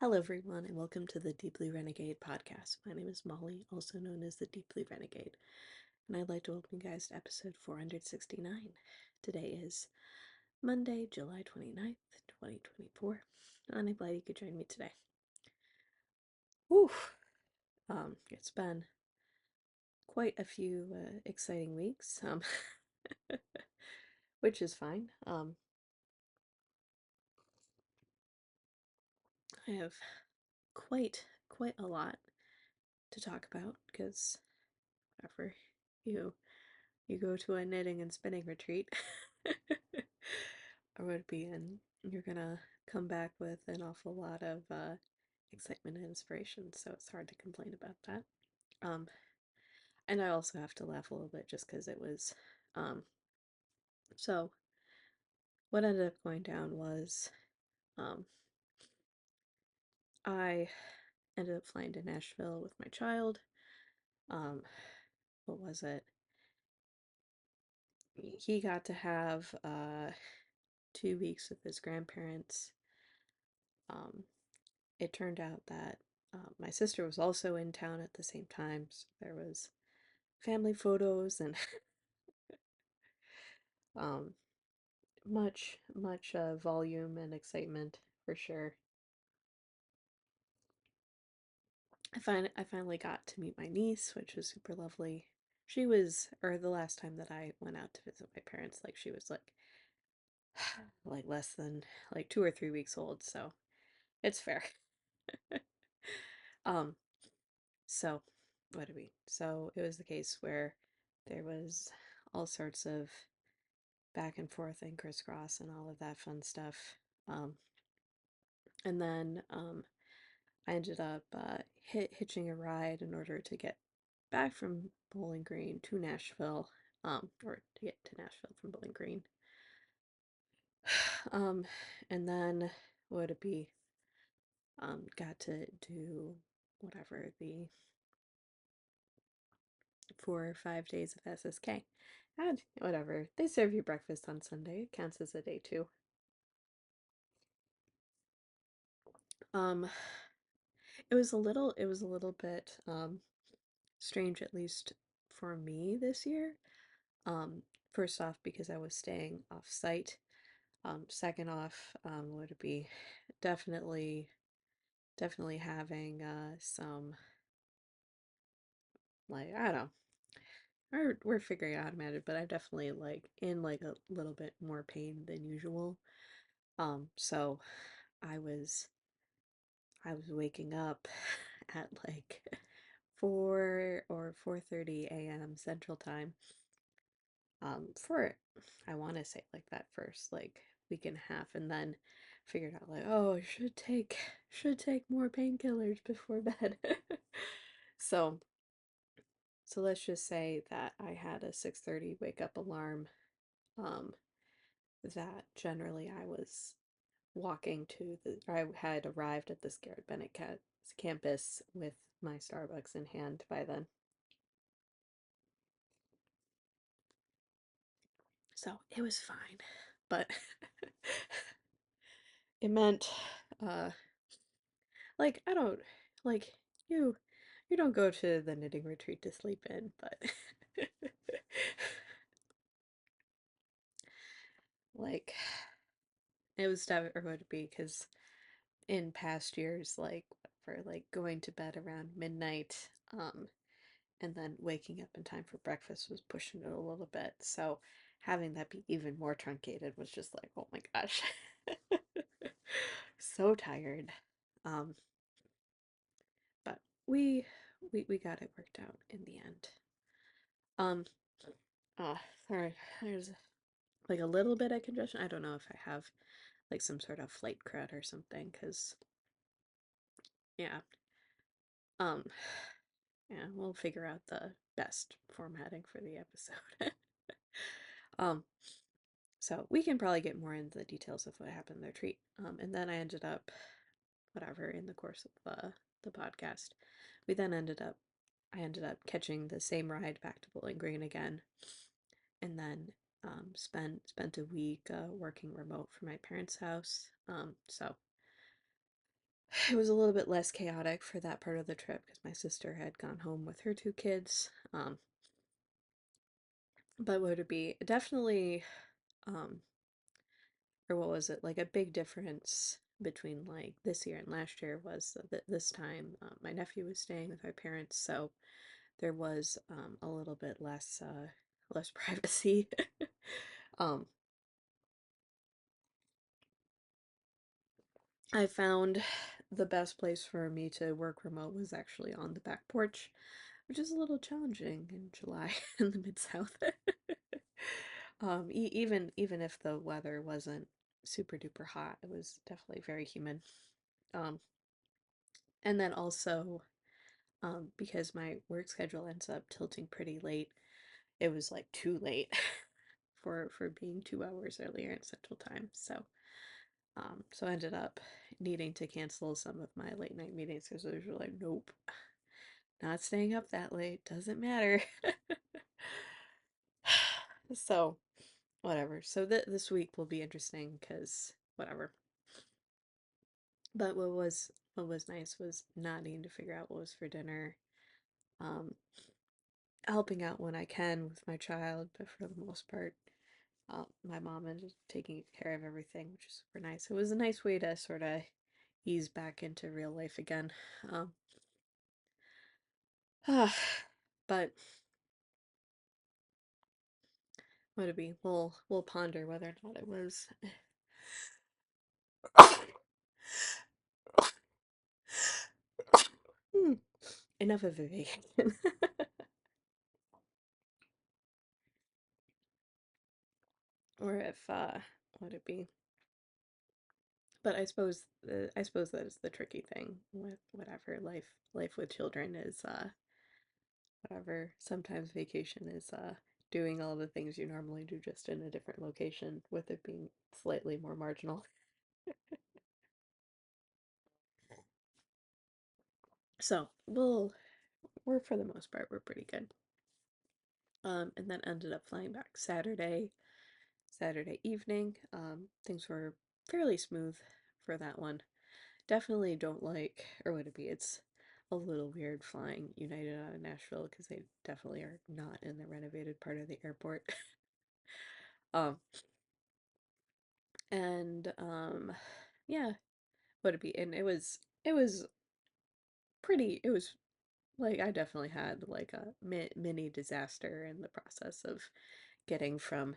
Hello, everyone, and welcome to the Deeply Renegade podcast. My name is Molly, also known as the Deeply Renegade, and I'd like to welcome you guys to episode 469. Today is Monday, July 29th, 2024, and I'm glad you could join me today. Whew! It's been quite a few exciting weeks, which is fine. I have quite a lot to talk about because whenever you you go to a knitting and spinning retreat or would be and you're gonna come back with an awful lot of excitement and inspiration, so it's hard to complain about that. um and I also have to laugh a little bit just because it was um so what ended up going down was um I ended up flying to Nashville with my child. um what was it, he got to have 2 weeks with his grandparents. It turned out that my sister was also in town at the same time, so there was family photos and um, much volume and excitement for sure. I finally got to meet my niece, which was super lovely. She was, or the last time that I went out to visit my parents, like she was like less than like 2 or 3 weeks old, so it's fair. um, so what did we? So it was the case where there was all sorts of back and forth and crisscross and all of that fun stuff. Um, and then I ended up hitching a ride in order to get back from Bowling Green to Nashville, or to get to Nashville from Bowling Green. um, and then what would it be? Got to do whatever the 4 or 5 days of SSK. And whatever, they serve you breakfast on Sunday. It counts as a day too. Um, it was a little bit strange, at least for me this year. Um, First off, because I was staying off site. Second off, would it be definitely having some, like, I don't know. We're figuring out how to manage it, but I'm definitely like in like a little bit more pain than usual. So I was I was waking up at like 4 or 4:30 a.m. Central Time. For I want to say like that first like week and a half, and then figured out like, oh, I should take more painkillers before bed. So so let's just say that I had a 6:30 wake up alarm. Um, that generally I was walking to or I had arrived at the Scared Bennett campus with my Starbucks in hand by then. So it was fine. But it meant uh like I don't like you you don't go to the knitting retreat to sleep in, but like it was definitely going to be because in past years, like for like going to bed around midnight, and then waking up in time for breakfast was pushing it a little bit. So having that be even more truncated was just like, oh my gosh. So tired. Um, but we got it worked out in the end. Um, uh, sorry, there's like a little bit of congestion. I don't know if I have like some sort of flight crud or something, because yeah. Um, yeah, we'll figure out the best formatting for the episode. um, so we can probably get more into the details of what happened in the retreat. And then I ended up, whatever, in the course of the podcast, we then I ended up catching the same ride back to Bowling Green again, and then spent a week working remote from my parents' house. So it was a little bit less chaotic for that part of the trip because my sister had gone home with her two kids. But would it be definitely, um, or what was it, like a big difference between like this year and last year was that this time my nephew was staying with my parents, so there was a little bit less privacy. um, I found the best place for me to work remote was actually on the back porch, which is a little challenging in July in the Mid-South. Even if the weather wasn't super duper hot, it was definitely very humid. Um, and then also, because my work schedule ends up tilting pretty late, it was like too late for being 2 hours earlier in Central Time. So I ended up needing to cancel some of my late night meetings because I was like, nope, not staying up that late, doesn't matter. So, whatever. So this week will be interesting because whatever. But what was nice was not needing to figure out what was for dinner. Um, Helping out when I can with my child, but for the most part, my mom ended up taking care of everything, which is super nice. It was a nice way to sort of ease back into real life again. Um, but would it be? We'll ponder whether or not it was hmm, enough of a vacation, or if would it be? But I suppose that is the tricky thing with whatever life with children is. Whatever. Sometimes vacation is doing all the things you normally do just in a different location, with it being slightly more marginal. So we're for the most part we're pretty good. And then ended up flying back Saturday evening. Things were fairly smooth for that one. Definitely don't like, or would it be? It's a little weird flying United out of Nashville because they definitely are not in the renovated part of the airport. um, and yeah, would it be? And it was pretty. It was like I definitely had like a mini disaster in the process of getting from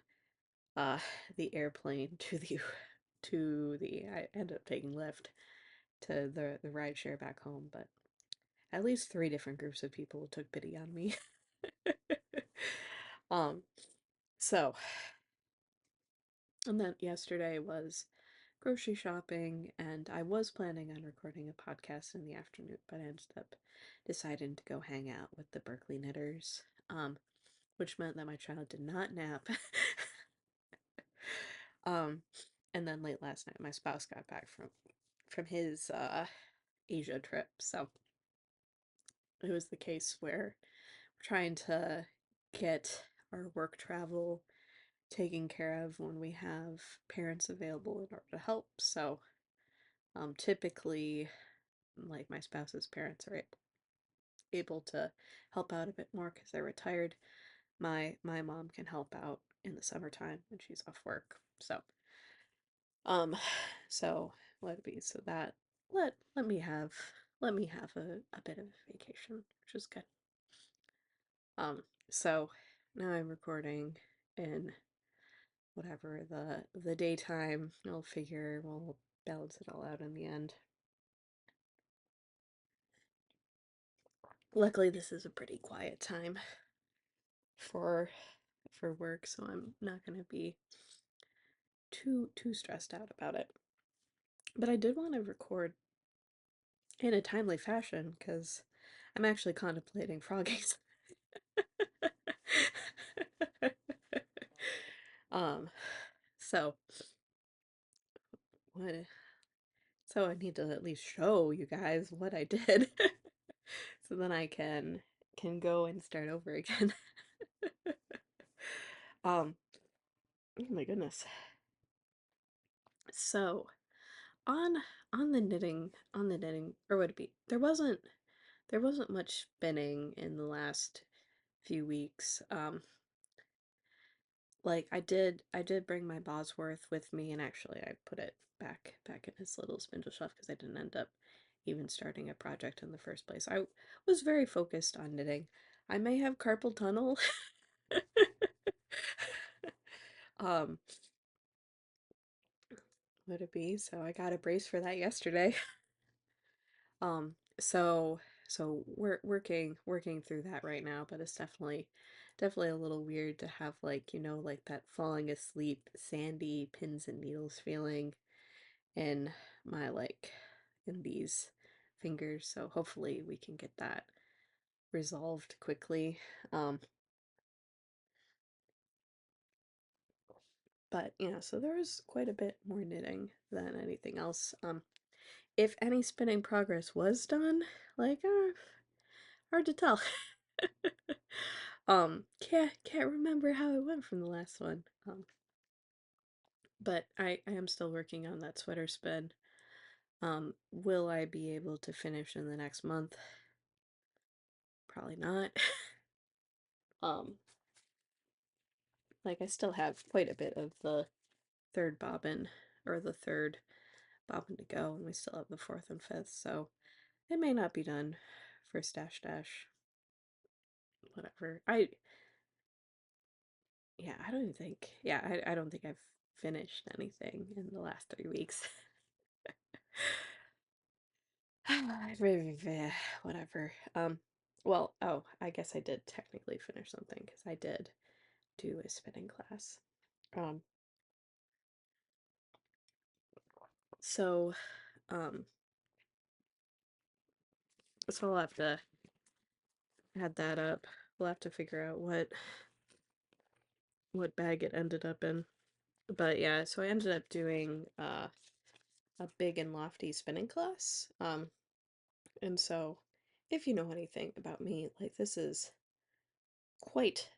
uh the airplane to the I ended up taking Lyft to the ride share back home, but at least three different groups of people took pity on me. um so and then yesterday was grocery shopping, and I was planning on recording a podcast in the afternoon, but I ended up deciding to go hang out with the Berkeley knitters, which meant that my child did not nap. um and then late last night my spouse got back from his Asia trip. So it was the case where we're trying to get our work travel taken care of when we have parents available in order to help. So typically, like my spouse's parents are able to help out a bit more because they're retired. My mom can help out in the summertime when she's off work. Um, so let it be so that let me have a bit of a vacation, which is good. So now I'm recording in whatever the daytime. I'll figure we'll balance it all out in the end. Luckily, this is a pretty quiet time for for work, so I'm not gonna be too stressed out about it. But I did want to record in a timely fashion because I'm actually contemplating froggies. um, so what? So I need to at least show you guys what I did, so then I can go and start over again. um, oh my goodness. So on on the knitting, or would it be? There wasn't much spinning in the last few weeks. Like I did bring my Bosworth with me, and actually I put it back in his little spindle shelf because I didn't end up even starting a project in the first place. I was very focused on knitting. I may have carpal tunnel. um, would it be? So I got a brace for that yesterday. So we're working through that right now, but it's definitely a little weird to have, like, like that falling asleep, sandy pins and needles feeling in my, like, in these fingers. So hopefully we can get that resolved quickly. Um, but so there was quite a bit more knitting than anything else. If any spinning progress was done, like, hard to tell. Can't remember how it went from the last one. But I am still working on that sweater spin. Will I be able to finish in the next month? Probably not. Um, like, I still have quite a bit of the third bobbin, or the third bobbin to go, and we still have the fourth and fifth, so it may not be done for stash dash. Whatever. I don't even think, I don't think I've finished anything in the last 3 weeks. Whatever. Well, oh, I guess I did technically finish something because I did do a spinning class. Um, so, um, so I'll have to add that up. We'll have to figure out what bag it ended up in. But yeah, so I ended up doing a big and lofty spinning class. And so if you know anything about me, like, this is quite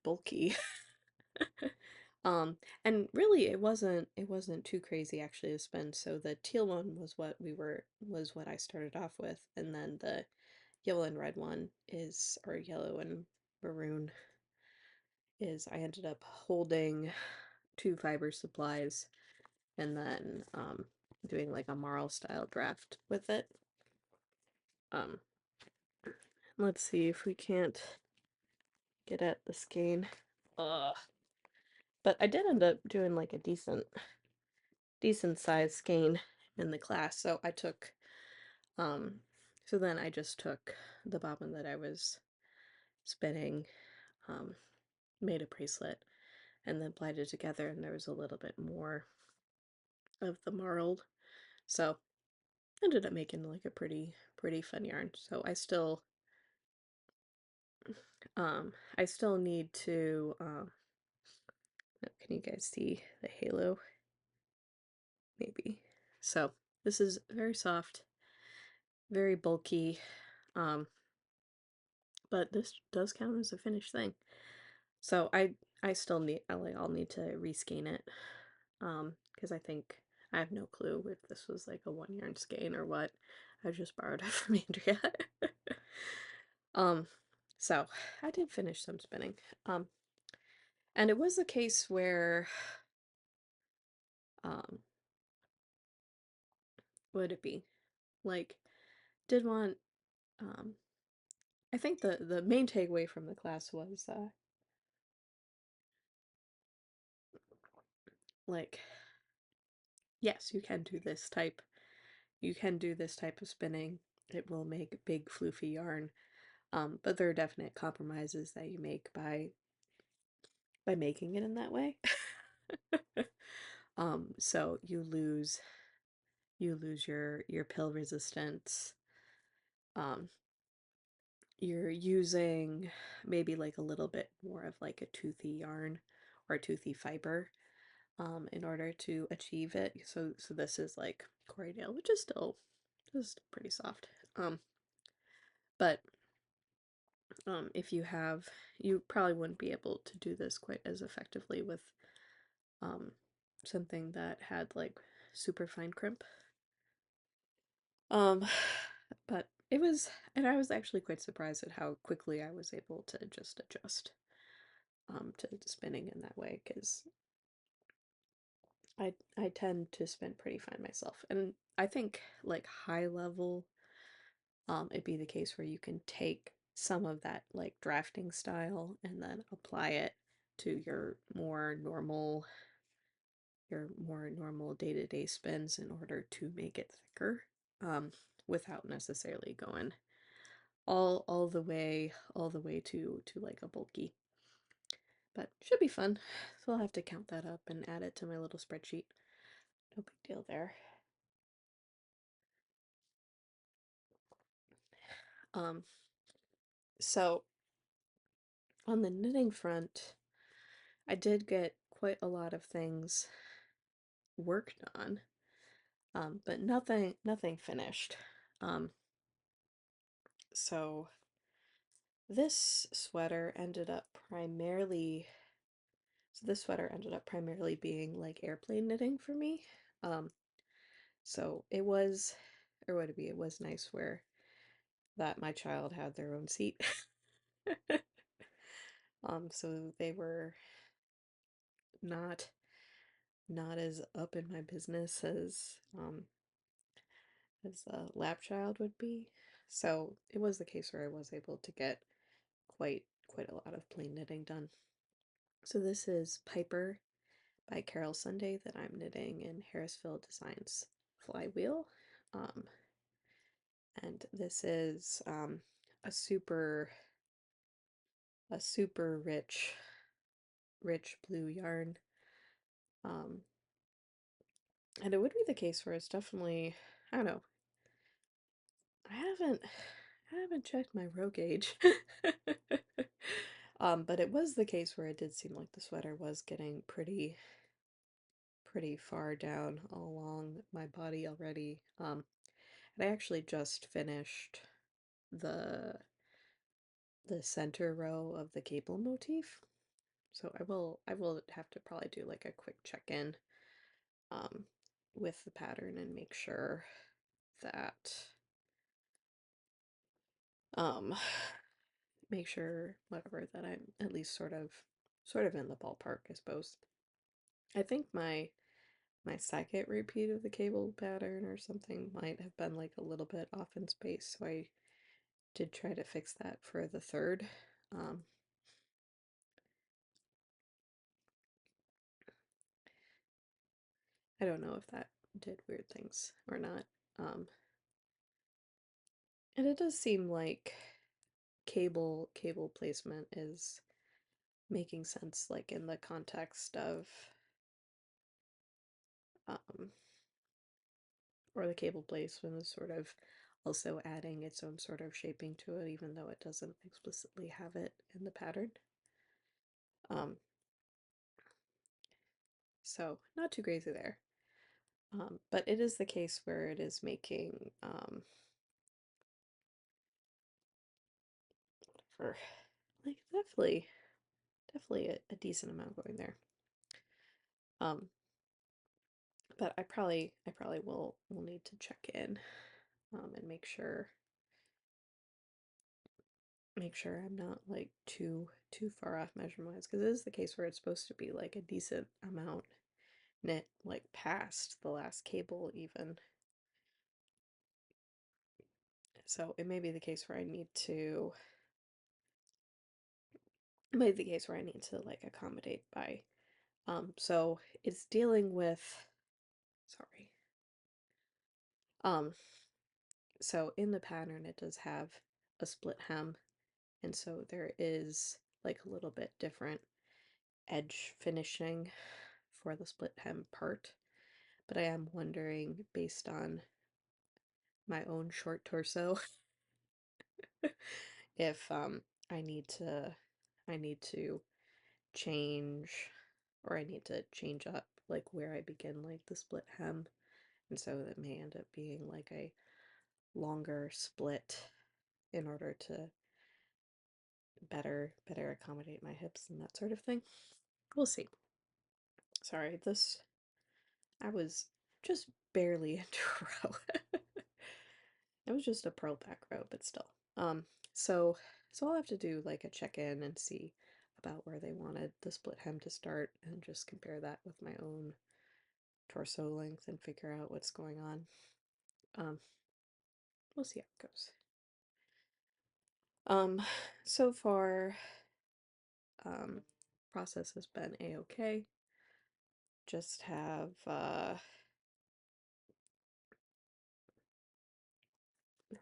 bulky. And really it wasn't too crazy actually to spend. So the teal one was what I started off with, and then the yellow and red one is, or yellow and maroon, is I ended up holding 2 fiber supplies and then doing like a marl style draft with it. Um let's see if we can't get at the skein. Ugh. But I did end up doing like a decent sized skein in the class. So I took so then I just took the bobbin that I was spinning, um, made a bracelet, and then plied it together, and there was a little bit more of the marled. So ended up making like a pretty fun yarn. So I still need to can you guys see the halo? Maybe. So this is very soft, very bulky, um, but this does count as a finished thing. So I still need, I'll need to reskein it, because I think I have no clue if this was like a 1 yarn skein or what. I just borrowed it from Andrea. um, so I did finish some spinning. And it was a case where, um, what would it be? Like, did want, um, I think the main takeaway from the class was, like, yes, you can do this type of spinning. It will make big floofy yarn. But there are definite compromises that you make by making it in that way. So you lose your pill resistance. Um, you're using maybe like a little bit more of like a toothy yarn or a toothy fiber, in order to achieve it. So this is like Corriedale, which is still just pretty soft. But if you probably wouldn't be able to do this quite as effectively with um something that had like super fine crimp. Um, but it was, and I was actually quite surprised at how quickly I was able to just adjust to spinning in that way, because I tend to spin pretty fine myself, and I think like high level, it'd be the case where you can take some of that like drafting style and then apply it to your more normal day-to-day spins in order to make it thicker, um, without necessarily going all the way to like a bulky. But should be fun. So I'll have to count that up and add it to my little spreadsheet. No big deal there. Um, so on the knitting front, I did get quite a lot of things worked on, but nothing finished. Um, so this sweater ended up primarily so this sweater ended up primarily being like airplane knitting for me. Um, so it was, or would it be? It was nice where that my child had their own seat. So they were not not as up in my business as a lap child would be. So it was the case where I was able to get quite a lot of plain knitting done. So this is Piper by Carol Sunday that I'm knitting in Harrisville Designs Flywheel. Um, and this is a super a super rich blue yarn. Um, and it would be the case where it's definitely, I don't know, I haven't checked my row gauge. But it was the case where it did seem like the sweater was getting pretty far down along my body already. And I actually just finished the the center row of the cable motif. So I will have to probably do like a quick check-in um with the pattern and that um make sure whatever that I'm at least sort of in the ballpark, I suppose. I think my second repeat of the cable pattern or something might have been like a little bit off in space, so I did try to fix that for the third. Um, I don't know if that did weird things or not. Um, and it does seem like cable placement is making sense, like in the context of um, or the cable placement is sort of also adding its own sort of shaping to it, even though it doesn't explicitly have it in the pattern. Um, so not too crazy there. But it is the case where it is making whatever, like definitely a decent amount going there. Um, but I probably will need to check in and make sure I'm not like too far off measurement wise, because it is the case where it's supposed to be like a decent amount knit like past the last cable even. So it may be the case where it may be the case where I need to like accommodate by so it's dealing with sorry. Um so in the pattern it does have a split hem, and so there is like a little bit different edge finishing for the split hem part. But I am wondering, based on my own short torso, if I need to I need to change or I need to change up like where I begin like the split hem, and so it may end up being like a longer split in order to better accommodate my hips and that sort of thing. We'll see. Sorry, this I was just barely into a row. It was just a pearl back row, but still. Um, so so I'll have to do like a check-in and see about where they wanted the split hem to start and just compare that with my own torso length and figure out what's going on. Um, we'll see how it goes. Um, so far, process has been a-okay. Just have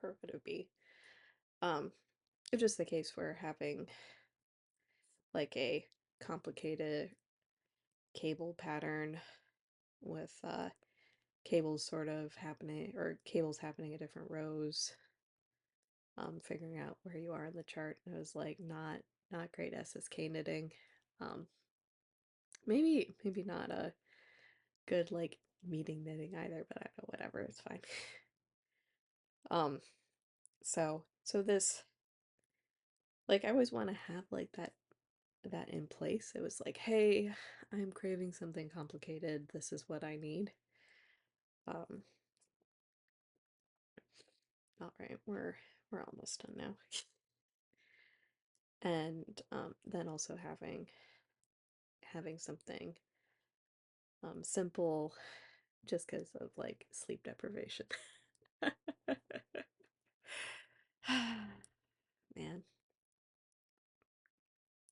or would it be? It's just the case where having like a complicated cable pattern with cables sort of happening or cables happening at different rows, figuring out where you are in the chart. It was like not great SSK knitting. Um, maybe not a good like meeting knitting either, but I don't know, whatever, it's fine. um so this, like, I always want to have like that in place. It was like, hey, I'm craving something complicated, this is what I need. um all right, we're almost done now. And then also having something simple, just because of like sleep deprivation. Man,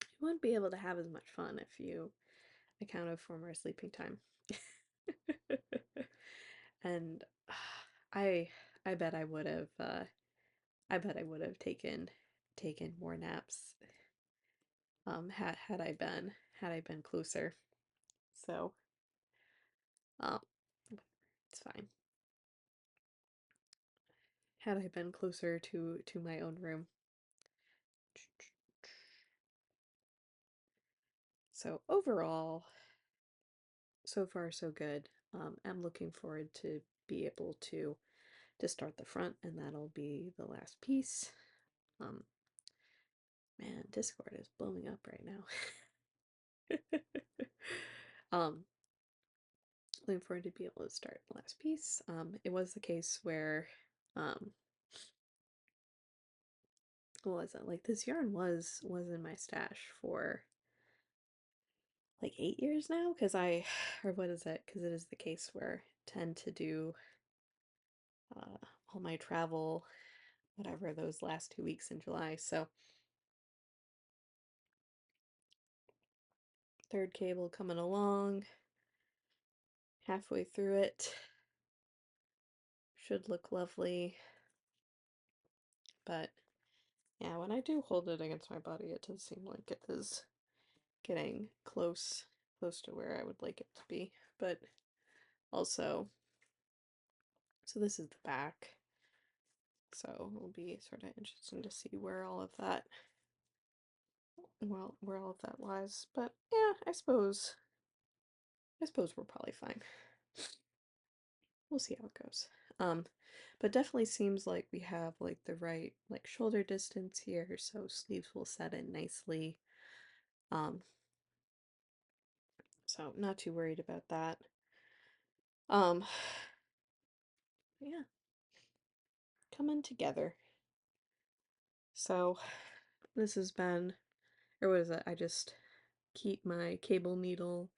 you wouldn't be able to have as much fun if you accounted for more sleeping time. And I I bet I would have taken more naps had I been closer. So um it's fine. Had I been closer to my own room. So overall, so far so good. I'm looking forward to be able to start the front, and that'll be the last piece. Um, man, Discord is blowing up right now. um, looking forward to be able to start the last piece. It was the case where, um, what was it? Like, this yarn was in my stash for like 8 years now, because I, or what is it? Because it is the case where I tend to do all my travel, whatever, those last 2 weeks in July. So third cable coming along, halfway through it. Should look lovely. But yeah, when I do hold it against my body, it does seem like it is getting close to where I would like it to be. But also, so this is the back. So it'll be sort of interesting to see where all of that, well, where all of that lies. But yeah, I suppose we're probably fine. We'll see how it goes. But definitely seems like we have like the right like shoulder distance here, so sleeves will set in nicely. Um, so not too worried about that. Um, yeah, coming together. So this has been, or what is it? I just keep my cable needle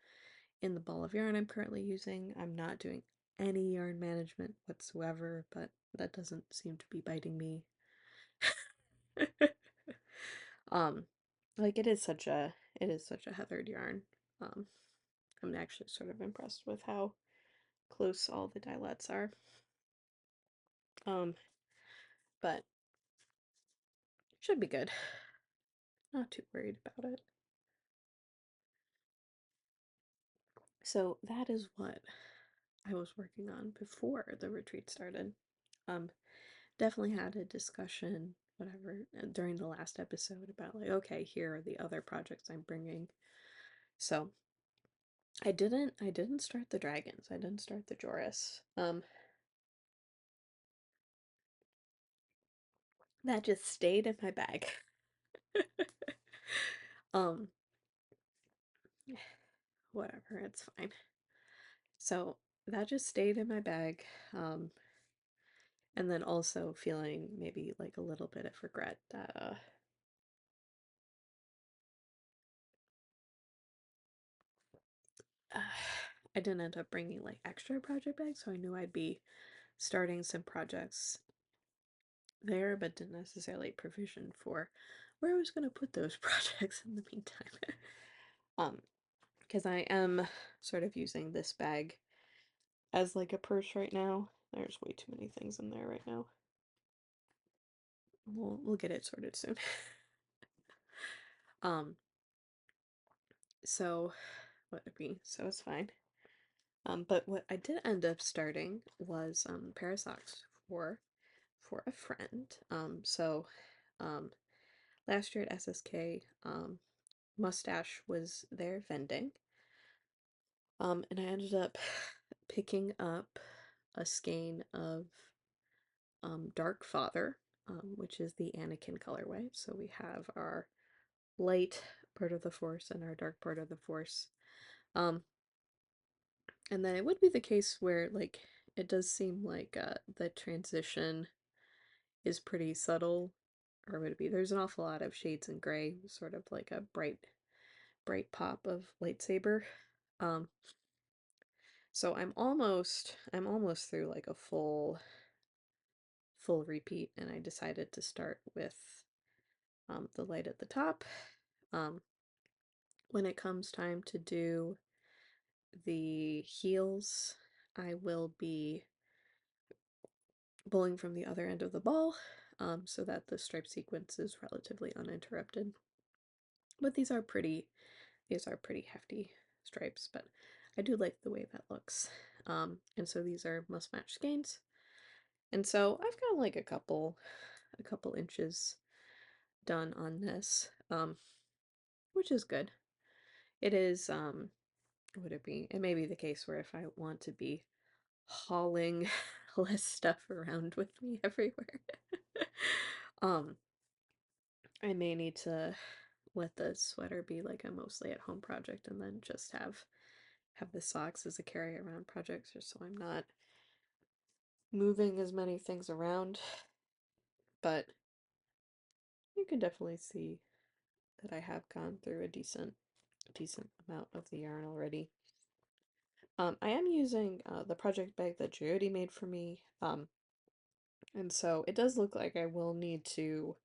in the ball of yarn I'm currently using. I'm not doing any yarn management whatsoever, but that doesn't seem to be biting me. um, like it is such a heathered yarn. Um, I'm actually sort of impressed with how close all the dialettes are. Um, but should be good. Not too worried about it. So that is what I was working on before the retreat started. Um, definitely had a discussion, whatever, during the last episode about like, okay, here are the other projects I'm bringing. So I didn't start the dragons. I didn't start the Joris. That just stayed in my bag. um, whatever, it's fine. So that just stayed in my bag. Um, and then also feeling maybe like a little bit of regret that I didn't end up bringing like extra project bags, so I knew I'd be starting some projects there, but didn't necessarily provision for where I was going to put those projects in the meantime. um, because I am sort of using this bag as like a purse right now. There's way too many things in there right now. We'll get it sorted soon. um, so what would be so it's fine. But what I did end up starting was a pair of socks for a friend. Um, last year at SSK, Mustache was there vending. And I ended up picking up a skein of Dark Father, which is the Anakin colorway. So we have our light part of the Force and our dark part of the Force. Um, and then it would be the case where, like, it does seem like the transition is pretty subtle, or would it be? There's an awful lot of shades in gray, sort of like a bright pop of lightsaber. Um, so I'm almost through like a full repeat, and I decided to start with the light at the top. Um, when it comes time to do the heels, I will be pulling from the other end of the ball, so that the stripe sequence is relatively uninterrupted. But these are pretty hefty stripes, but I do like the way that looks. And so these are must match skeins. And so I've got like a couple inches done on this, which is good. It is, would it be? It may be the case where if I want to be hauling less stuff around with me everywhere, um, I may need to let the sweater be like a mostly at home project and then just have the socks as a carry around project, just so I'm not moving as many things around. But you can definitely see that I have gone through a decent amount of the yarn already. I am using the project bag that Jyoti made for me, and so it does look like I will need to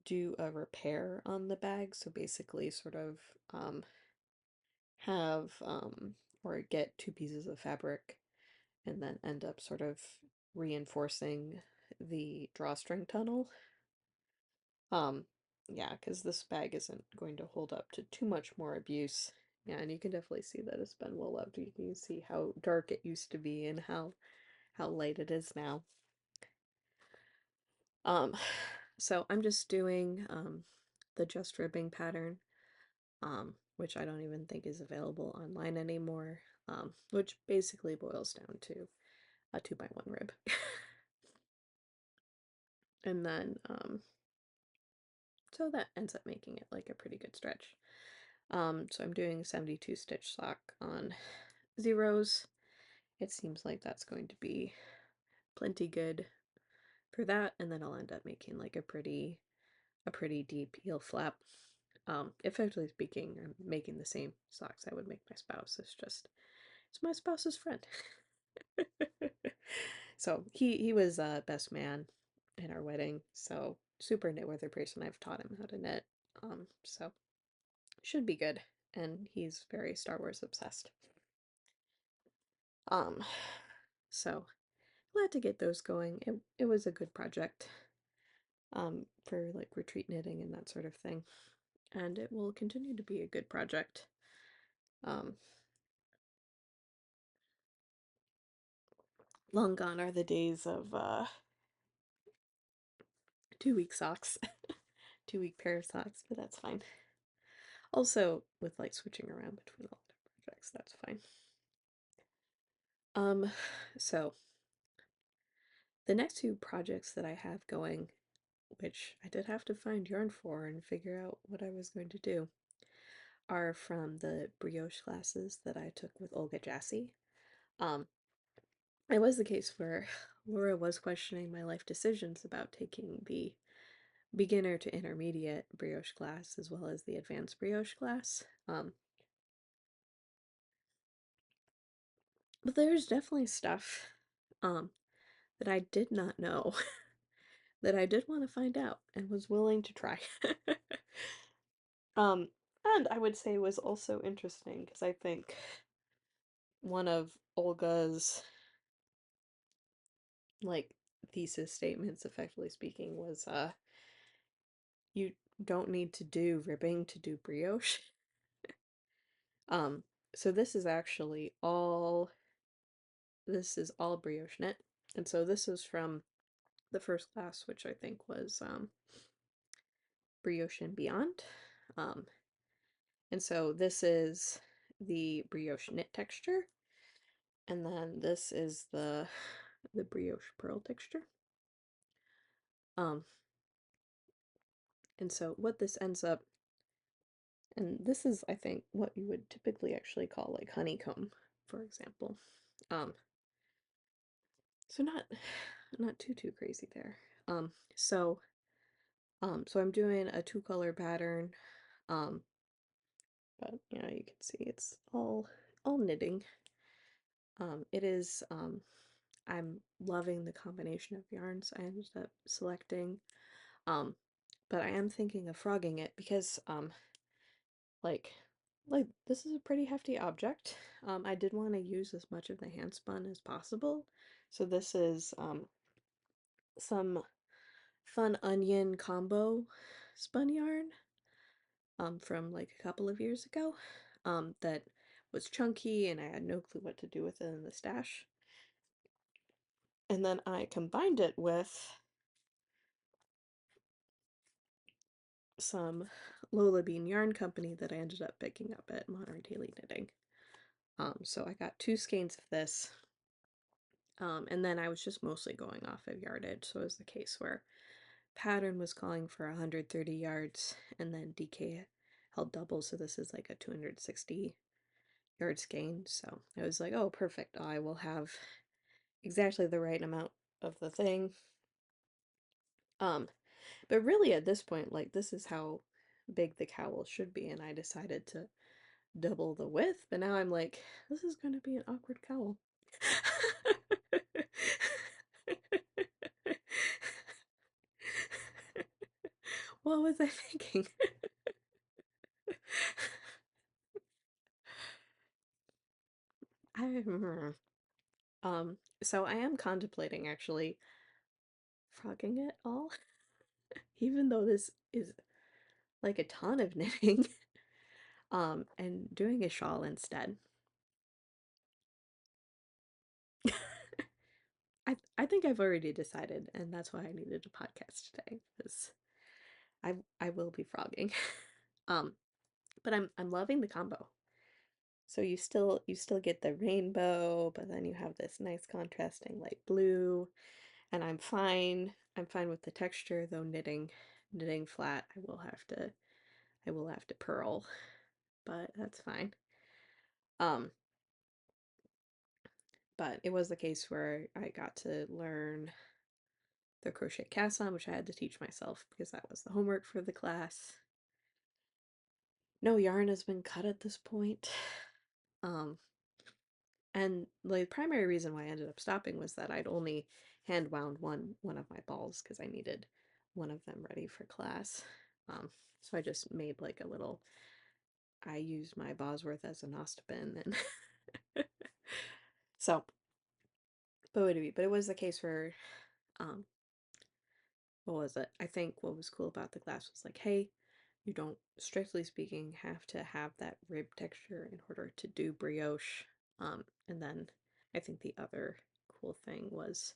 do a repair on the bag. So basically, sort of have or get two pieces of fabric and then end up sort of reinforcing the drawstring tunnel. Um, yeah, because this bag isn't going to hold up to too much more abuse. Yeah, and you can definitely see that it's been well loved. You can see how dark it used to be and how light it is now. Um, so I'm just doing the just ribbing pattern, which I don't even think is available online anymore. Which basically boils down to a 2x1 rib. And then so that ends up making it like a pretty good stretch. So I'm doing 72 stitch sock on zeros. It seems like that's going to be plenty good for that, and then I'll end up making like a pretty deep heel flap. Effectively speaking, I'm making the same socks I would make my spouse. It's my spouse's friend. So he was best man in our wedding, so super knitworthy person. I've taught him how to knit. So should be good. And he's very Star Wars obsessed. Um, so glad to get those going. It was a good project. For like retreat knitting and that sort of thing. And it will continue to be a good project. Um, long gone are the days of 2 week socks, 2 week pair of socks, but that's fine. Also, with like switching around between all the projects, that's fine. Um, so the next two projects that I have going, which I did have to find yarn for and figure out what I was going to do, are from the brioche classes that I took with Olga Jassy. Um, it was the case where Laura was questioning my life decisions about taking the beginner to intermediate brioche class as well as the advanced brioche class. But there's definitely stuff um, that I did not know that I did want to find out and was willing to try. um, and I would say was also interesting because I think one of Olga's like thesis statements, effectively speaking, was you don't need to do ribbing to do brioche. Um, so this is all brioche knit. And so this is from the first class, which I think was Brioche and Beyond. Um, and so this is the brioche knit texture, and then this is the brioche pearl texture. Um, and so what this ends up, and this is I think what you would typically actually call like honeycomb, for example. Um, so not too crazy there. Um, so so I'm doing a two color pattern. Um, but you know, you can see it's all knitting. It is I'm loving the combination of yarns I ended up selecting. Um, but I am thinking of frogging it because like like this is a pretty hefty object. I did want to use as much of the hand spun as possible. So this is some Fun Onion combo spun yarn from like a couple of years ago that was chunky and I had no clue what to do with it in the stash. And then I combined it with some Lola Bean Yarn Company that I ended up picking up at Monterey Daily Knitting. So I got two skeins of this, and then I was just mostly going off of yardage. So it was the case where pattern was calling for 130 yards, and then DK held double, so this is like a 260 yard skein. So I was like, oh, perfect. I will have exactly the right amount of the thing. But really at this point, like this is how big the cowl should be, and I decided to double the width, but now I'm like, this is going to be an awkward cowl. What was I thinking? I so I am contemplating actually frogging it all, even though this is like a ton of knitting, and doing a shawl instead. I think I've already decided, and that's why I needed a podcast today, because I will be frogging. Um, but I'm loving the combo. So you still get the rainbow, but then you have this nice contrasting light blue, and I'm fine with the texture, though knitting flat, I will have to purl, but that's fine. Um, but it was the case where I got to learn the crochet cast on, which I had to teach myself because that was the homework for the class. No yarn has been cut at this point. Um, and the primary reason why I ended up stopping was that I'd only hand wound one of my balls because I needed one of them ready for class. So I just made like a little. I used my Bosworth as a Nostabin, and so, but it was the case where, um, what was it? I think what was cool about the class was like, hey, you don't, strictly speaking, have to have that rib texture in order to do brioche. And then I think the other cool thing was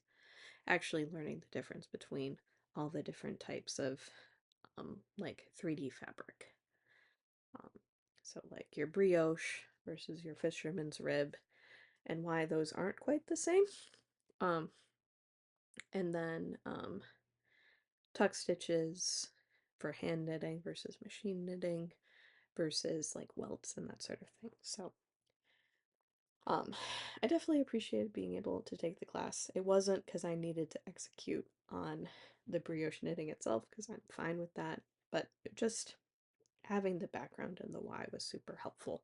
actually learning the difference between all the different types of like 3D fabric. Um, so like your brioche versus your fisherman's rib and why those aren't quite the same. Um, and then tuck stitches for hand knitting versus machine knitting versus like welts and that sort of thing. So Um, I definitely appreciated being able to take the class. It wasn't because I needed to execute on the brioche knitting itself, because I'm fine with that, but just having the background and the why was super helpful.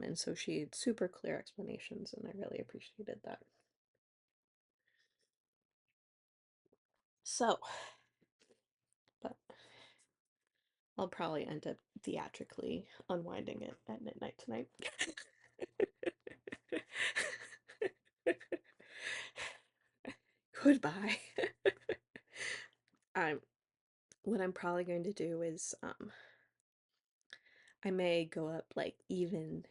And so she had super clear explanations, and I really appreciated that. So, but I'll probably end up theatrically unwinding it at midnight tonight. Goodbye. I'm what I'm probably going to do is I may go up like even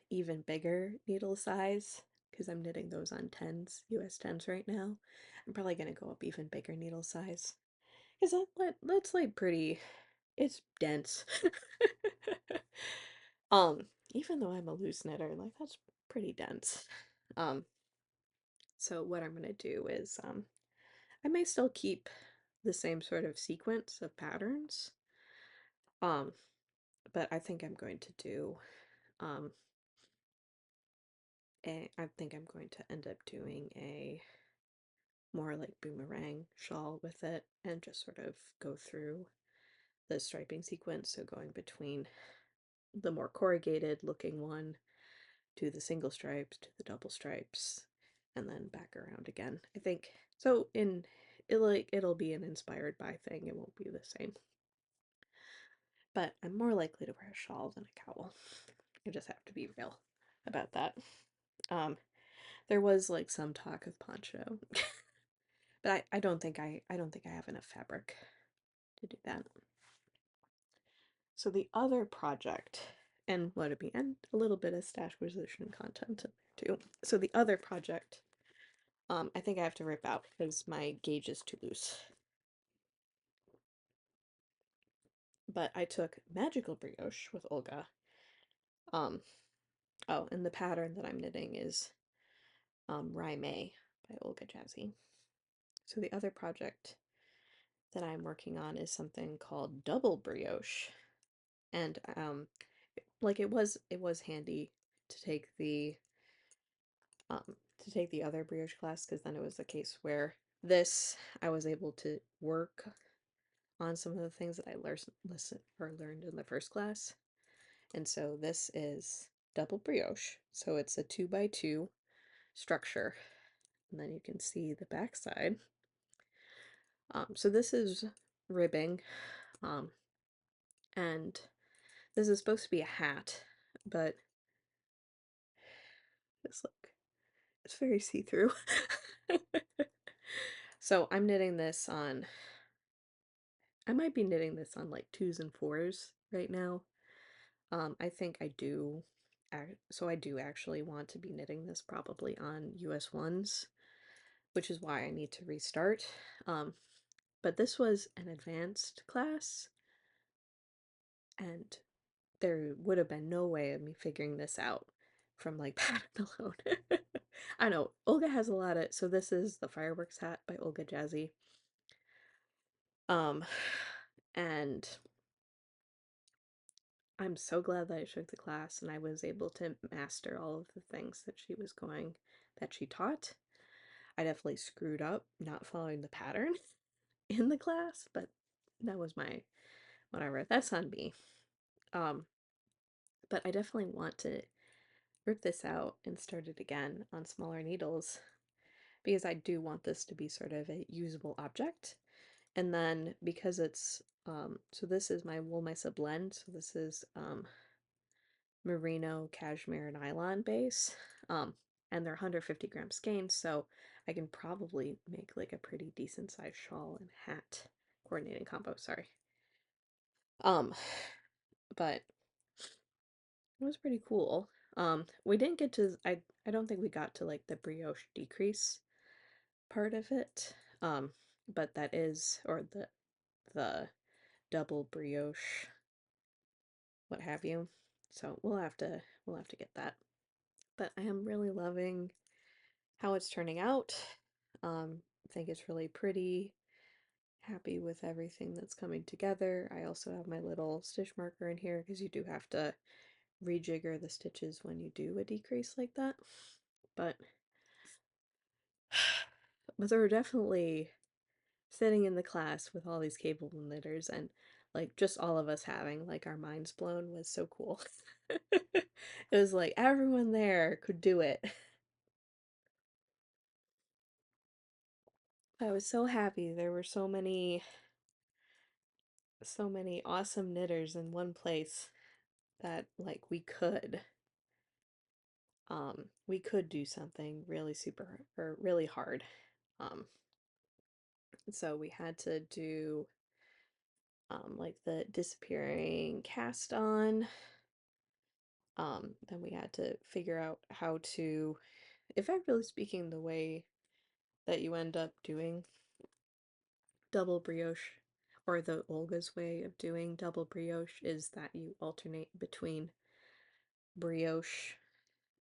bigger needle size because I'm knitting those on 10s, US 10s right now. I'm probably gonna go up even bigger needle size because that's like pretty, it's dense. um Even though I'm a loose knitter, like that's pretty dense. Um so what I'm gonna do is I may still keep the same sort of sequence of patterns. Um but I think I'm going to do um I think I'm going to end up doing a more like boomerang shawl with it and just sort of go through the striping sequence. So going between the more corrugated looking one to the single stripes to the double stripes and then back around again. I think so it'll be an inspired by thing. It won't be the same. But I'm more likely to wear a shawl than a cowl. I just have to be real about that. Um there was like some talk of poncho. But I don't think I have enough fabric to do that. So the other project, and what it be, and a little bit of stash position content in there too. So the other project, I think I have to rip out because my gauge is too loose. But I took Magical Brioche with Olga. Um, oh, and the pattern that I'm knitting is Rye May by Olga Jazzy. So the other project that I'm working on is something called Double Brioche, and like it was handy to take the other brioche class because then it was the case where this I was able to work on some of the things that I learned in the first class. And so this is double brioche, so it's a 2x2 structure, and then you can see the back side. So this is ribbing, um, and this is supposed to be a hat, but this look, it's very see-through. So I'm knitting this on, I might be knitting this on like 2s and 4s right now. I think I do, so I do actually want to be knitting this probably on US 1s, which is why I need to restart. But this was an advanced class, and there would have been no way of me figuring this out from like pattern alone. I know Olga has a lot of, so this is the fireworks hat by Olga Jazzy. Um, and I'm so glad that I took the class and I was able to master all of the things that she taught. I definitely screwed up not following the pattern in the class, but that was my whatever. That's on me. Um, but I definitely want to rip this out and start it again on smaller needles because I do want this to be sort of a usable object. And then because it's so this is my Wool Mesa blend, so this is merino, cashmere, nylon base. And they're 150-gram skeins, so I can probably make like a pretty decent sized shawl and hat coordinating combo, sorry. Um, but it was pretty cool. We didn't get to I don't think we got to like the brioche decrease part of it. But that is or the double brioche what have you. So we'll have to get that. But I am really loving how it's turning out. I think it's really pretty. Happy with everything that's coming together. I also have my little stitch marker in here because you do have to rejigger the stitches when you do a decrease like that. But there were definitely sitting in the class with all these capable knitters and like just all of us having like our minds blown was so cool. It was like everyone there could do it. I was so happy there were so many awesome knitters in one place that like we could do something really super or really hard. Um so we had to do like the disappearing cast on. Then we had to figure out how to, effectively speaking, the way that you end up doing double brioche, or the Olga's way of doing double brioche, is that you alternate between brioche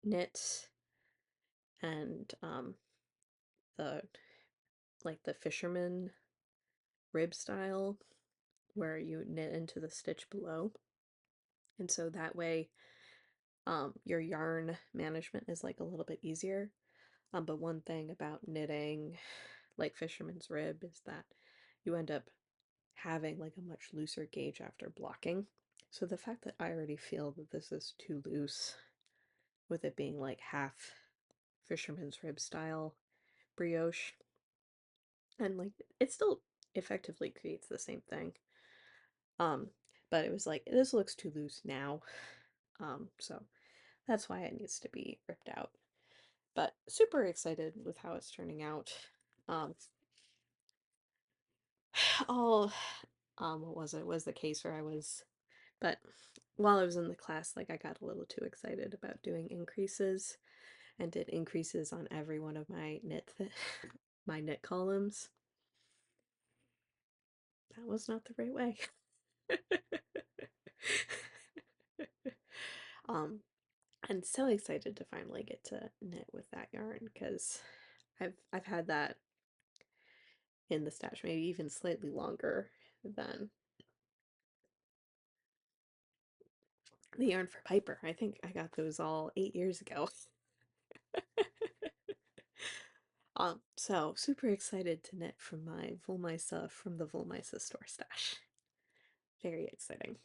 knits and the the fisherman rib style, where you knit into the stitch below. And so that way your yarn management is like a little bit easier. But one thing about knitting like fisherman's rib is that you end up having like a much looser gauge after blocking. So the fact that I already feel that this is too loose, with it being like half fisherman's rib style brioche, and like it still effectively creates the same thing. Um, but it was like, this looks too loose now. So that's why it needs to be ripped out. But super excited with how it's turning out. Um, all what was it? Was the case where I was, but while I was in the class, like I got a little too excited about doing increases and did increases on every one of my my knit columns. That was not the right way. um, I'm so excited to finally get to knit with that yarn because I've had that in the stash maybe even slightly longer than the yarn for Piper. I think I got those all 8 years ago. So super excited to knit from my Woolmeise from the Woolmeise store stash. Very exciting.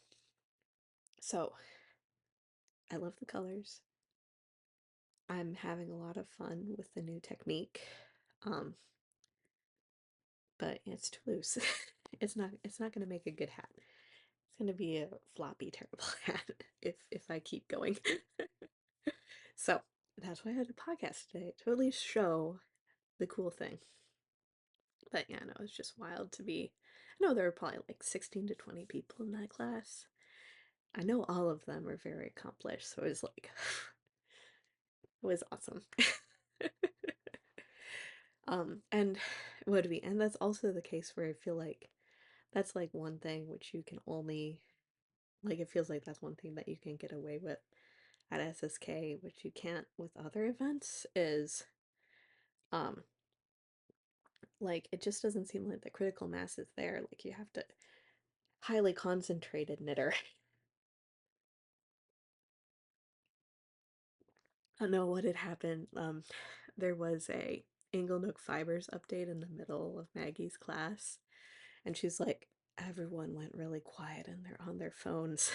So I love the colors. I'm having a lot of fun with the new technique. Um, but it's too loose. It's not gonna make a good hat. It's gonna be a floppy, terrible hat if I keep going. So that's why I had a podcast today, to at least show the cool thing. But yeah, no, it's just wild to be. I know there were probably like 16 to 20 people in that class. I know all of them are very accomplished, so it was like, it was awesome. And and that's also the case where I feel like that's like one thing which you can only, like, it feels like that's one thing that you can get away with at SSK, which you can't with other events, is um like it just doesn't seem like the critical mass is there. Like you have to highly concentrated knitter. I don't know what had happened. There was a Inglenook Fibers update in the middle of Maggie's class, and she's like, everyone went really quiet and they're on their phones.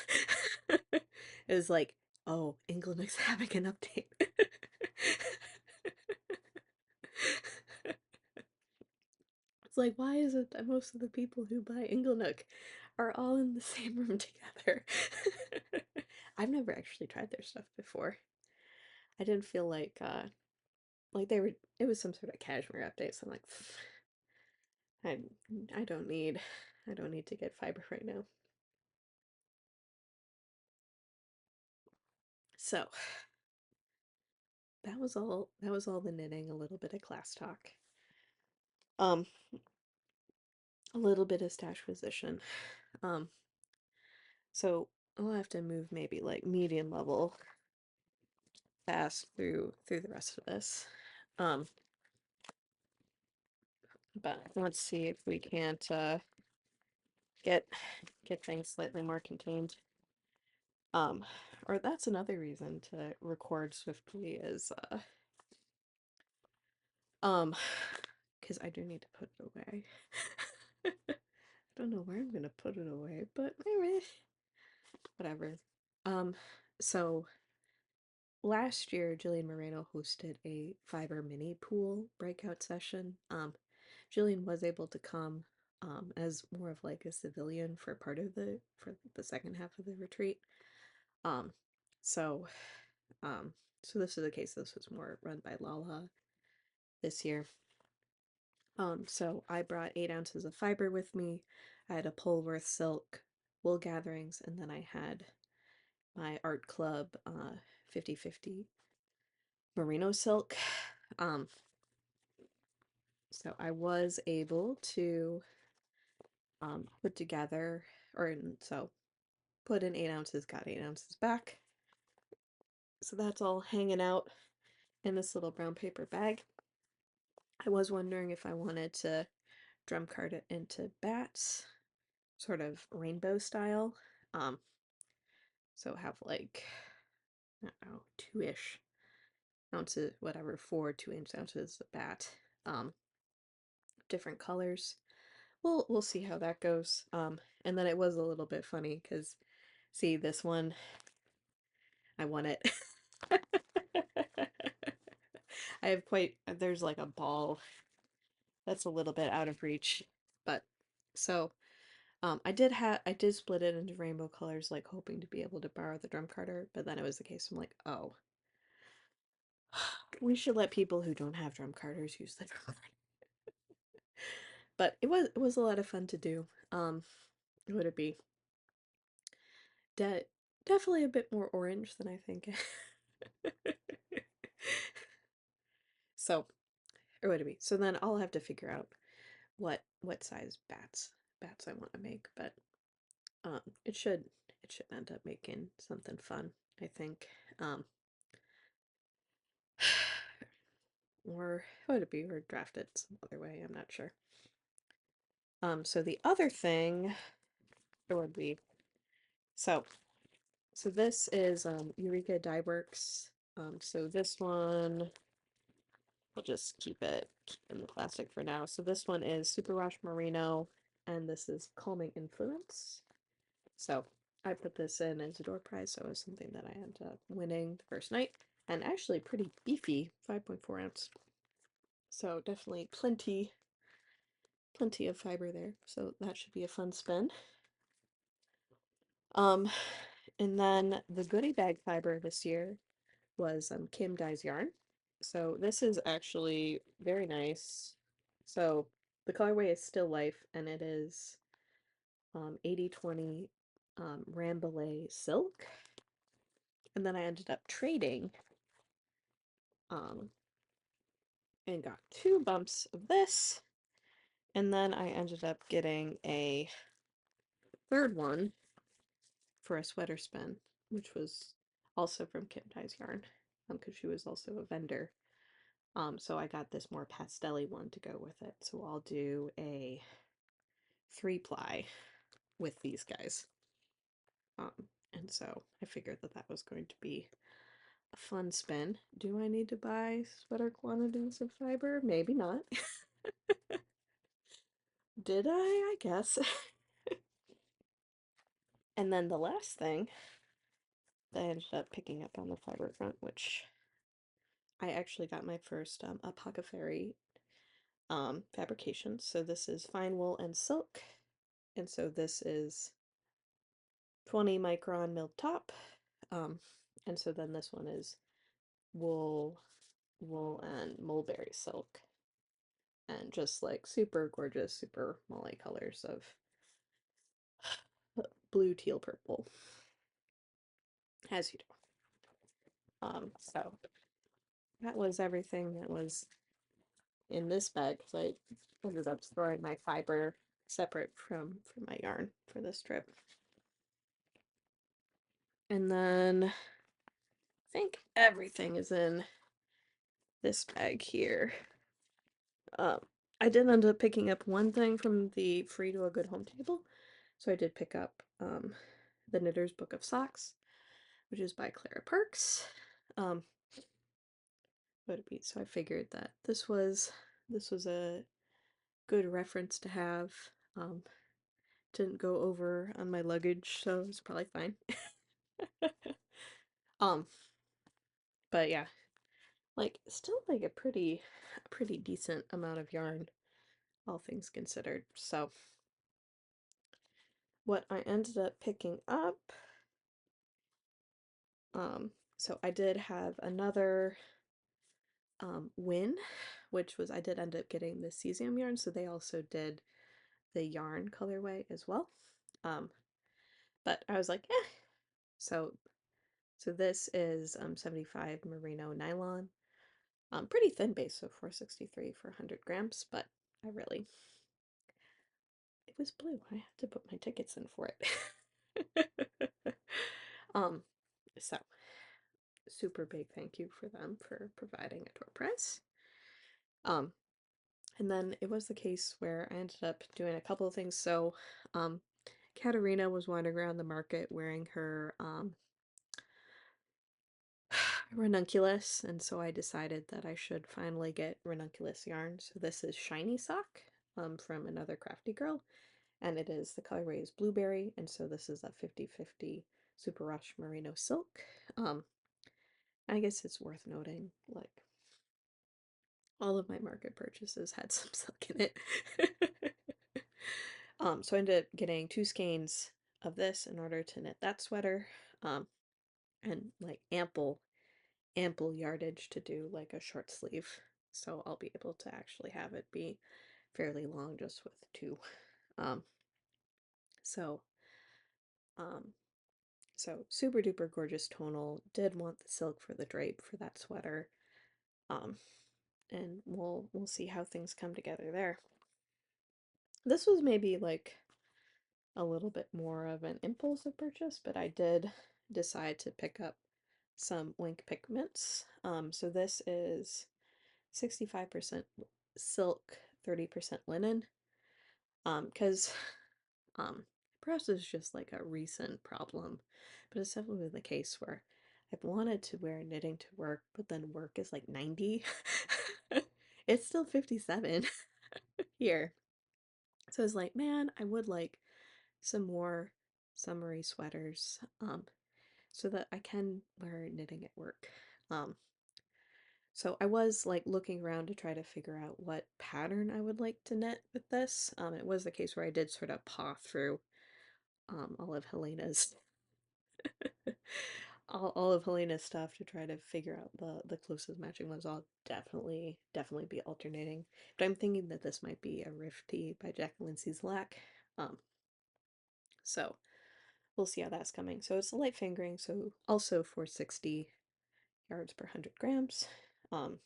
It was like, oh, Inglenook's having an update. It's like, why is it that most of the people who buy Inglenook are all in the same room together? I've never actually tried their stuff before. I didn't feel like they were, it was some sort of cashmere update, so I'm like, I I don't need I don't need to get fiber right now. So that was all the knitting, a little bit of class talk. Um a little bit of stash position. Um so I'll have to move maybe like medium level fast through the rest of this. Um but let's see if we can't get get things slightly more contained. Or that's another reason to record swiftly is Um, because I do need to put it away. I don't know where I'm gonna put it away, but maybe whatever. Um, so last year, Jillian Moreno hosted a fiber mini pool breakout session. Jillian was able to come as more of like a civilian for part of the second half of the retreat. Um, so um, so this is the case. This was more run by Lala this year. So I brought 8 ounces of fiber with me. I had a Polworth silk wool gatherings, and then I had my art club 50/50 merino silk. Um, so I was able to put together, so put in 8 ounces, got 8 ounces back. So that's all hanging out in this little brown paper bag. I was wondering if I wanted to drum card it into bats, sort of rainbow style. Um, so have like, I don't know, 2-ish ounces, whatever, 4 2-inch ounces of bat. Um, different colors. We'll see how that goes. And then it was a little bit funny because see this one, I won it. I have there's like a ball that's a little bit out of reach, but so I did split it into rainbow colors, like hoping to be able to borrow the drum carder, but then it was the case I'm like, oh, we should let people who don't have drum carders use the drum carder. But it was a lot of fun to do. What would it be? De Definitely a bit more orange than I think. So, or would it be? So then I'll have to figure out what size bats I want to make, but it should end up making something fun, I think. Um, or what would it be? Or draft it some other way, I'm not sure. So the other thing, it would be so this is Eureka Dye Works. So this one, I'll just keep it in the plastic for now. So this one is Superwash Merino, and this is Calming Influence. So I put this in as a door prize, so it was something that I ended up winning the first night, and actually pretty beefy, 5.4 ounce. So definitely plenty of fiber there. So that should be a fun spin. Um, and then the goodie bag fiber this year was Kim Dye's yarn. So this is actually very nice. So the colorway is Still Life, and it is 80/20 Rambouillet silk. And then I ended up trading um, and got 2 bumps of this. And then I ended up getting a third one for a sweater spin, which was also from Kim Dye's Yarn, because she was also a vendor. So I got this more pastel-y one to go with it. So I'll do a 3-ply with these guys. And so I figured that that was going to be a fun spin. Do I need to buy sweater quantities of fiber? Maybe not. Did I? I guess. And then the last thing that I ended up picking up on the fiber front, which I actually got my first Apothecary fabrication. So this is fine wool and silk. And so this is 20 micron milled top. And so then this one is wool, and mulberry silk. And just like super gorgeous, super multi-colors of blue, teal, purple, as you do. So that was everything that was in this bag, because I ended up storing my fiber separate from my yarn for this trip. And then I think everything is in this bag here. Um, I did end up picking up one thing from the Free to a Good Home table. So I did pick up the Knitter's Book of Socks, which is by Clara Perks. what it be. So I figured that this was a good reference to have. Um, didn't go over on my luggage, so it's probably fine. um, but yeah, like still like a pretty decent amount of yarn, all things considered. So what I ended up picking up, so I did have another win, which was I did end up getting the cesium yarn, so they also did the yarn colorway as well. Um, but I was like, eh. So this is 75 merino nylon, pretty thin base, so 463 for 100 grams. But I really, it was blue. I had to put my tickets in for it. um, so super big thank you for them for providing a door prize. Um, and then it was the case where I ended up doing a couple of things. So, Katerina was wandering around the market wearing her ranunculus, and so I decided that I should finally get ranunculus yarn. So this is Shiny Sock from another crafty girl, and it is the colorway is blueberry, and so this is a 50/50 super rush merino silk. I guess it's worth noting, like, all of my market purchases had some silk in it. So I ended up getting 2 skeins of this in order to knit that sweater, and like ample yardage to do like a short sleeve. So I'll be able to actually have it be fairly long just with 2. Um, so um, so super duper gorgeous tonal. Did want the silk for the drape for that sweater. Um, and we'll see how things come together there. This was maybe like a little bit more of an impulsive purchase, but I did decide to pick up some Wink pigments. So this is 65% silk, 30% linen. Because perhaps it's just like a recent problem, but it's definitely the case where I've wanted to wear knitting to work, but then work is like 90. It's still 57 here. So I was like, man, I would like some more summery sweaters, so that I can wear knitting at work. Um, so I was like looking around to try to figure out what pattern I would like to knit with this. It was the case where I did sort of paw through all of Helena's all of Helena's stuff to try to figure out the closest matching ones. I'll definitely be alternating. But I'm thinking that this might be a Rift Tee by Jacqueline Cieslak. So we'll see how that's coming. So it's a light fingering, so also 460 yards per 100 grams. And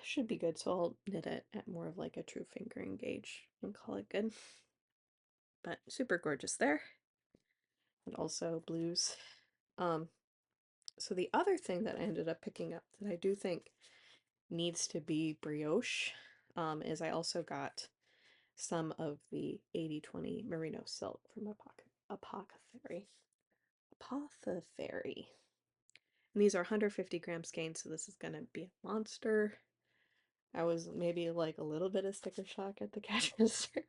should be good, so I'll knit it at more of like a true fingering gauge and call it good. But super gorgeous there. And also blues. So the other thing that I ended up picking up that I do think needs to be brioche, is I also got some of the 80/20 merino silk from Apothecary. Apothecary. And these are 150-gram skeins, so this is gonna be a monster. I was maybe like a little bit of sticker shock at the cash register.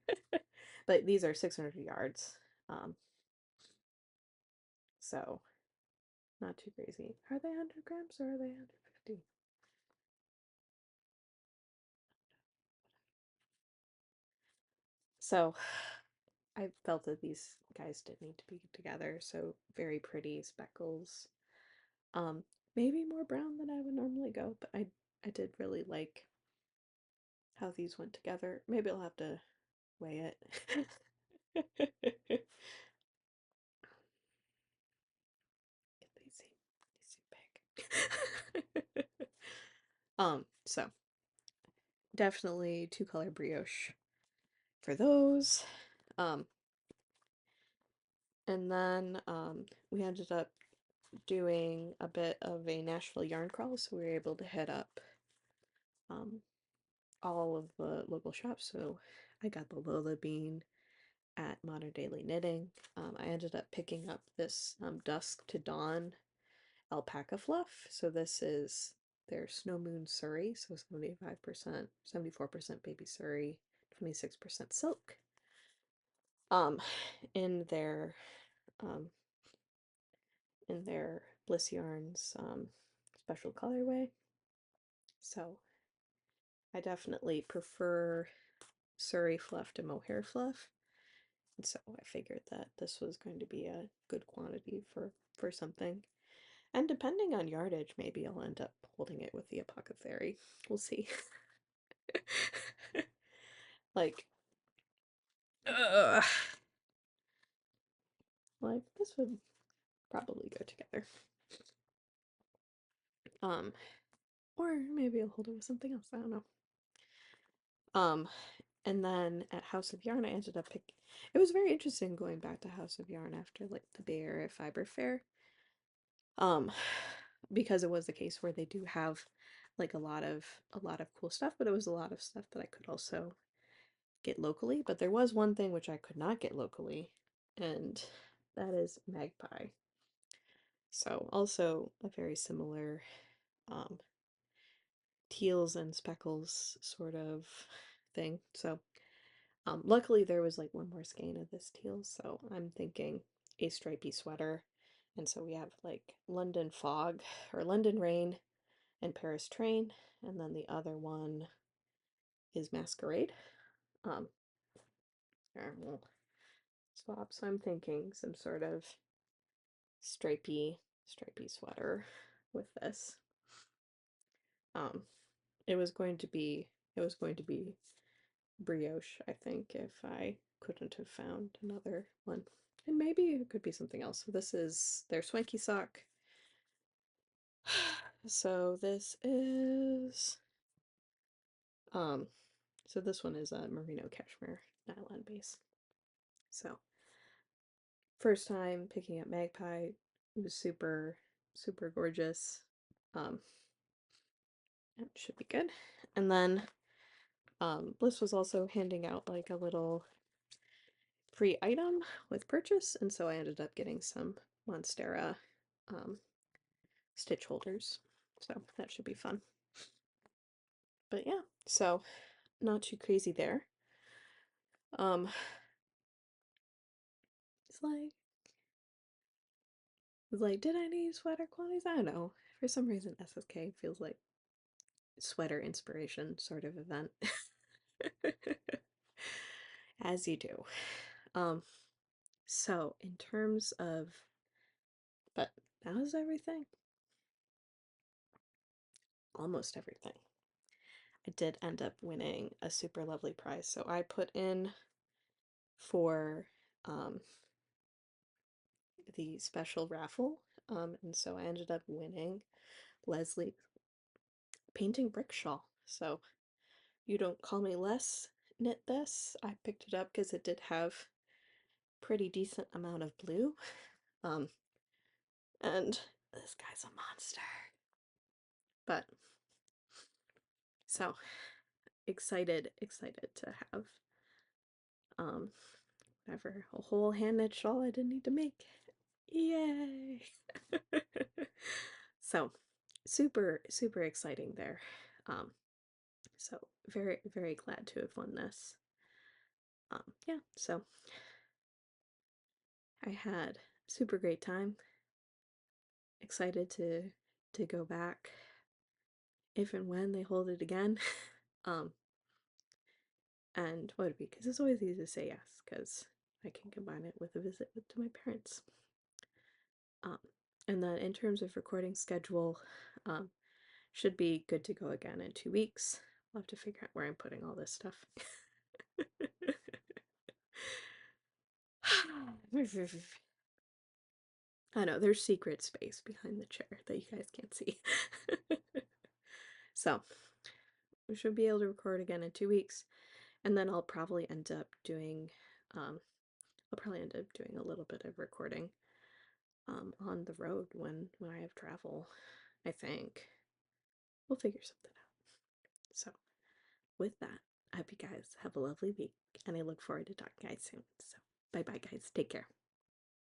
But these are 600 yards. Um, so not too crazy. Are they 100 grams or are they 150? So I felt that these guys did need to be together. So very pretty speckles. Um, Maybe more brown than I would normally go, but I did really like how these went together. Maybe I'll have to weigh it. They seem big. So definitely 2-color brioche for those. Um, and then we ended up doing a bit of a Nashville yarn crawl, so we were able to hit up um, all of the local shops. So I got the Lola Bean at Modern Daily Knitting. I ended up picking up this Dusk to Dawn alpaca fluff. So this is their Snow Moon Surrey, so 75%, 74% baby Surrey, 26% silk. Um, in their um, in their Bliss Yarns special colorway. So I definitely prefer Surrey fluff to mohair fluff. And so I figured that this was going to be a good quantity for something. And depending on yardage, maybe I'll end up holding it with the apothecary. We'll see. Like, ugh. Like this would probably go together. Um, or maybe I'll hold it with something else. I don't know. And then at House of Yarn, I ended up picking. It was very interesting going back to House of Yarn after like the Bay Area Fiber Fair. Um, because it was the case where they do have like a lot of cool stuff, but it was a lot of stuff that I could also get locally. But there was one thing which I could not get locally, and that is Magpie. So also a very similar um, teals and speckles sort of thing. So luckily there was like one more skein of this teal, so I'm thinking a stripy sweater. And so we have like London Fog or London Rain and Paris Train, and then the other one is Masquerade. Here, we'll swap. So I'm thinking some sort of stripy sweater with this. Um, it was going to be brioche, I think, if I couldn't have found another one. And maybe it could be something else. So this is their swanky sock. So this is um so this one is a merino cashmere nylon base. So first time picking up Magpie, it was super gorgeous. Um it should be good. And then Bliss was also handing out like a little free item with purchase, and so I ended up getting some Monstera um, stitch holders. So that should be fun. But yeah, so not too crazy there. Um, it's like, did I need sweater quantities? I don't know. For some reason, SSK feels like sweater inspiration sort of event. As you do. Um, so in terms of, but that was everything. Almost everything. I did end up winning a super lovely prize. So I put in for the special raffle, and so I ended up winning Leslie painting brick shawl. So you don't call me Les knit this. I picked it up because it did have pretty decent amount of blue. Um, and this guy's a monster. But so excited to have whatever, a whole hand knit shawl I didn't need to make. Yay! So super exciting there. So very glad to have won this. Yeah, so I had super great time. Excited to go back if and when they hold it again. um, and what because it's always easy to say yes because I can combine it with a visit to my parents. Um, and then in terms of recording schedule, should be good to go again in 2 weeks. I'll have to figure out where I'm putting all this stuff. I know, there's secret space behind the chair that you guys can't see. So, we should be able to record again in 2 weeks, and then I'll probably end up doing, a little bit of recording, on the road when I have travel, I think. We'll figure something out. So, with that, I hope you guys have a lovely week, and I look forward to talking to you guys soon. So, bye bye, guys. Take care.